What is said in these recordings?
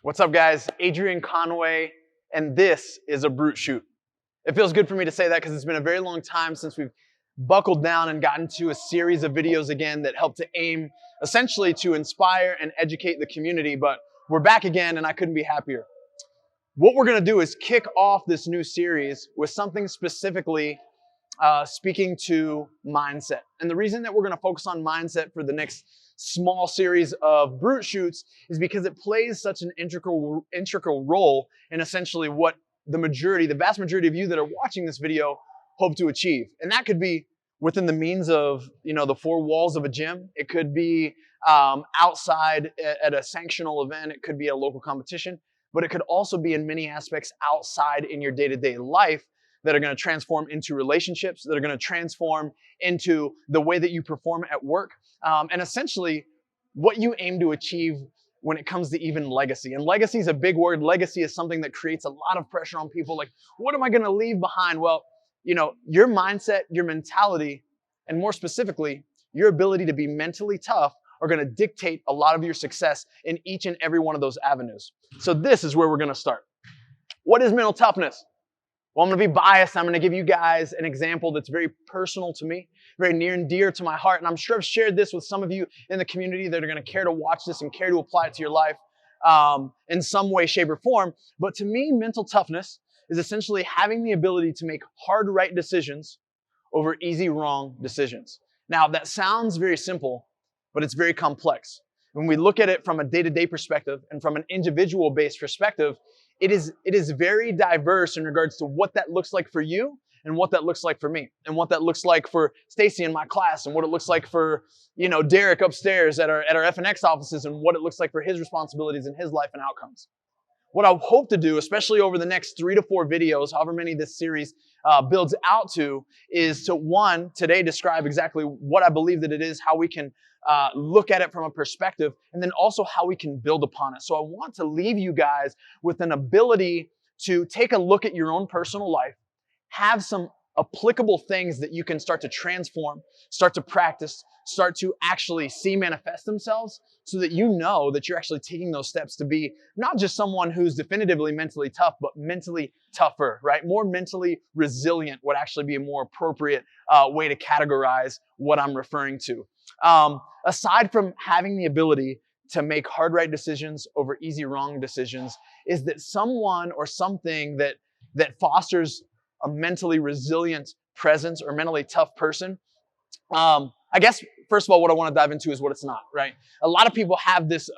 What's up, guys? Adrian Conway, and this is a Brute Shoot. It feels good for me to say that because it's been a very long time since we've buckled down and gotten to a series of videos again that help to aim essentially to inspire and educate the community, but we're back again and I couldn't be happier. What we're going to do is kick off this new series with something specifically speaking to mindset. And the reason that we're going to focus on mindset for the next small series of Brute Shoots is because it plays such an integral role in essentially what the vast majority of you that are watching this video hope to achieve. And that could be within the means of, the four walls of a gym. It could be outside at a sanctional event. It could be a local competition, but it could also be in many aspects outside in your day-to-day life that are going to transform into relationships, that are going to transform into the way that you perform at work, and essentially what you aim to achieve when it comes to even legacy. And legacy is a big word. Legacy is something that creates a lot of pressure on people. Like, what am I going to leave behind? Well, your mindset, your mentality, and more specifically, your ability to be mentally tough are going to dictate a lot of your success in each and every one of those avenues. So this is where we're going to start. What is mental toughness? Well, I'm going to be biased. I'm going to give you guys an example that's very personal to me, very near and dear to my heart. And I'm sure I've shared this with some of you in the community that are going to care to watch this and care to apply it to your life in some way, shape, or form. But to me, mental toughness is essentially having the ability to make hard right decisions over easy wrong decisions. Now, that sounds very simple, but it's very complex. When we look at it from a day-to-day perspective and from an individual-based perspective, it is very diverse in regards to what that looks like for you and what that looks like for me and what that looks like for Stacy in my class and what it looks like for, Derek upstairs at our FNX offices and what it looks like for his responsibilities in his life and outcomes. What I hope to do, especially over the next 3 to 4 videos, however many this series builds out to, is to, one, today describe exactly what I believe that it is, how we can look at it from a perspective, and then also how we can build upon it. So I want to leave you guys with an ability to take a look at your own personal life, have some applicable things that you can start to transform, start to practice, start to actually see manifest themselves so that you know that you're actually taking those steps to be not just someone who's definitively mentally tough, but mentally tougher, right? More mentally resilient would actually be a more appropriate way to categorize what I'm referring to. Aside from having the ability to make hard right decisions over easy wrong decisions, is that someone or something that fosters a mentally resilient presence or mentally tough person. I guess, first of all, what I want to dive into is what it's not, right? A lot of people have this,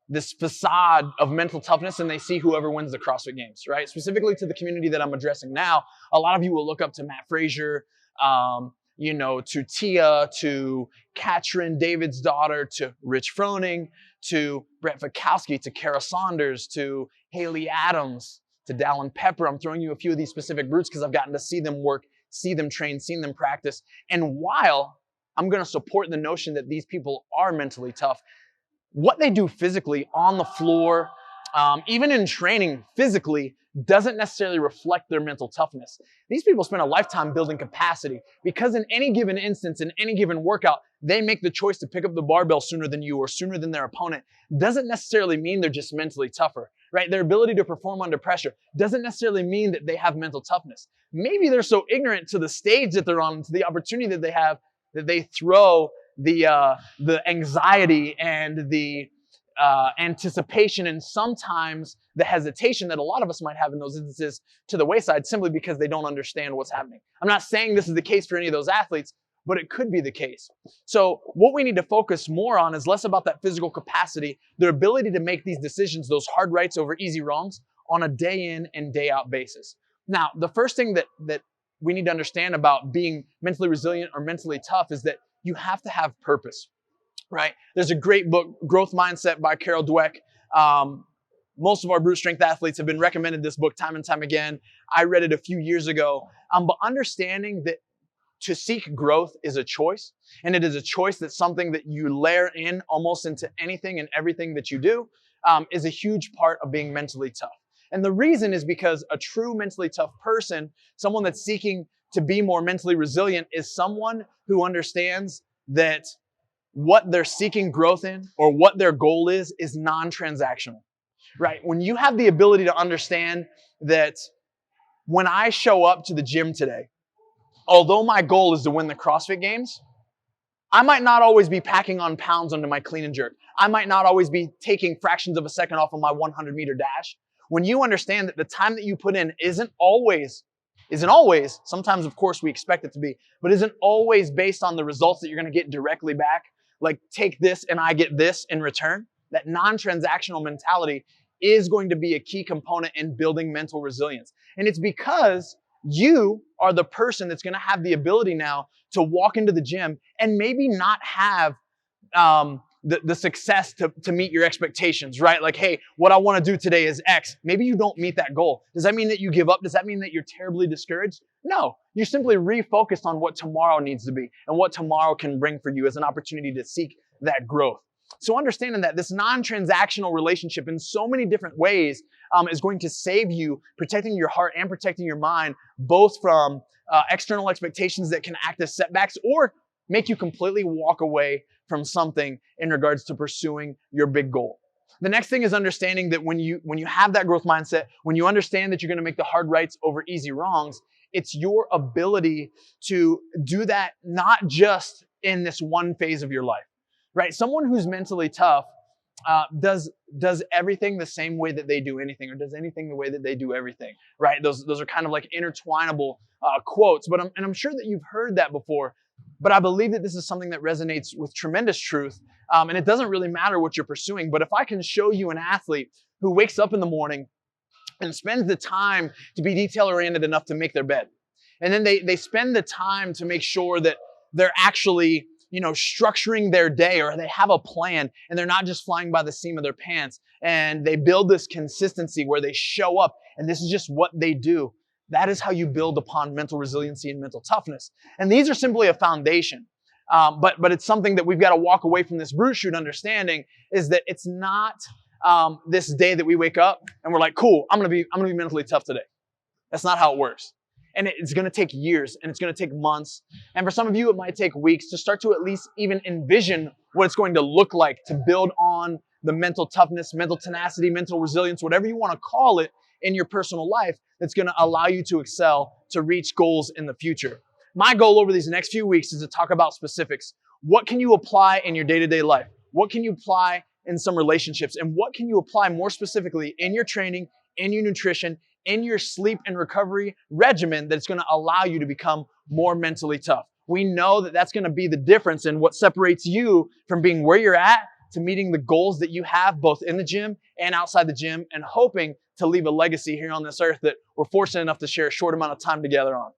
this facade of mental toughness and they see whoever wins the CrossFit Games, right? Specifically to the community that I'm addressing now, a lot of you will look up to Matt Frazier, to Tia, to Katrin, David's daughter, to Rich Froning, to Brett Fikowski, to Kara Saunders, to Haley Adams, to Dallin Pepper. I'm throwing you a few of these specific brutes because I've gotten to see them work, see them train, seen them practice. And while I'm going to support the notion that these people are mentally tough, what they do physically on the floor, even in training physically, doesn't necessarily reflect their mental toughness. These people spend a lifetime building capacity because in any given instance, in any given workout, they make the choice to pick up the barbell sooner than you or sooner than their opponent. Doesn't necessarily mean they're just mentally tougher, right? Their ability to perform under pressure doesn't necessarily mean that they have mental toughness. Maybe they're so ignorant to the stage that they're on, to the opportunity that they have, that they throw the anxiety and the anticipation and sometimes the hesitation that a lot of us might have in those instances to the wayside simply because they don't understand what's happening. I'm not saying this is the case for any of those athletes, but it could be the case. So what we need to focus more on is less about that physical capacity, their ability to make these decisions, those hard rights over easy wrongs on a day in and day out basis. Now, the first thing that we need to understand about being mentally resilient or mentally tough is that you have to have purpose. Right? There's a great book, Growth Mindset by Carol Dweck. Most of our brute strength athletes have been recommended this book time and time again. I read it a few years ago. But understanding that to seek growth is a choice, and it is a choice that's something that you layer in almost into anything and everything that you do, is a huge part of being mentally tough. And the reason is because a true mentally tough person, someone that's seeking to be more mentally resilient, is someone who understands that what they're seeking growth in or what their goal is non-transactional, right? When you have the ability to understand that when I show up to the gym today, although my goal is to win the CrossFit Games, I might not always be packing on pounds under my clean and jerk. I might not always be taking fractions of a second off of my 100-meter dash. When you understand that the time that you put in isn't always, sometimes of course we expect it to be, but isn't always based on the results that you're going to get directly back, like take this and I get this in return, that non-transactional mentality is going to be a key component in building mental resilience. And it's because you are the person that's going to have the ability now to walk into the gym and maybe not have the success to meet your expectations, right? Like, hey, what I want to do today is X. Maybe you don't meet that goal. Does that mean that you give up? Does that mean that you're terribly discouraged? No, you simply refocused on what tomorrow needs to be and what tomorrow can bring for you as an opportunity to seek that growth. So understanding that this non-transactional relationship in so many different ways is going to save you, protecting your heart and protecting your mind, both from external expectations that can act as setbacks or make you completely walk away from something in regards to pursuing your big goal. The next thing is understanding that when you have that growth mindset, when you understand that you're going to make the hard rights over easy wrongs, it's your ability to do that not just in this one phase of your life, right? Someone who's mentally tough does everything the same way that they do anything, or does anything the way that they do everything, right? Those are kind of like intertwinable quotes, but I'm sure that you've heard that before. But I believe that this is something that resonates with tremendous truth, and it doesn't really matter what you're pursuing. But if I can show you an athlete who wakes up in the morning and spends the time to be detail-oriented enough to make their bed, and then they spend the time to make sure that they're actually structuring their day, or they have a plan and they're not just flying by the seam of their pants, and they build this consistency where they show up and this is just what they do. That is how you build upon mental resiliency and mental toughness. And these are simply a foundation. But it's something that we've got to walk away from this brute shoot understanding, is that it's not this day that we wake up and we're like, cool, I'm gonna be mentally tough today. That's not how it works. And it's going to take years, and it's going to take months. And for some of you, it might take weeks to start to at least even envision what it's going to look like to build on the mental toughness, mental tenacity, mental resilience, whatever you want to call it in your personal life, that's going to allow you to excel, to reach goals in the future. My goal over these next few weeks is to talk about specifics. What can you apply in your day-to-day life? What can you apply in some relationships? And what can you apply more specifically in your training, in your nutrition, in your sleep and recovery regimen that's going to allow you to become more mentally tough? We know that that's going to be the difference in what separates you from being where you're at to meeting the goals that you have both in the gym and outside the gym, and hoping to leave a legacy here on this earth that we're fortunate enough to share a short amount of time together on.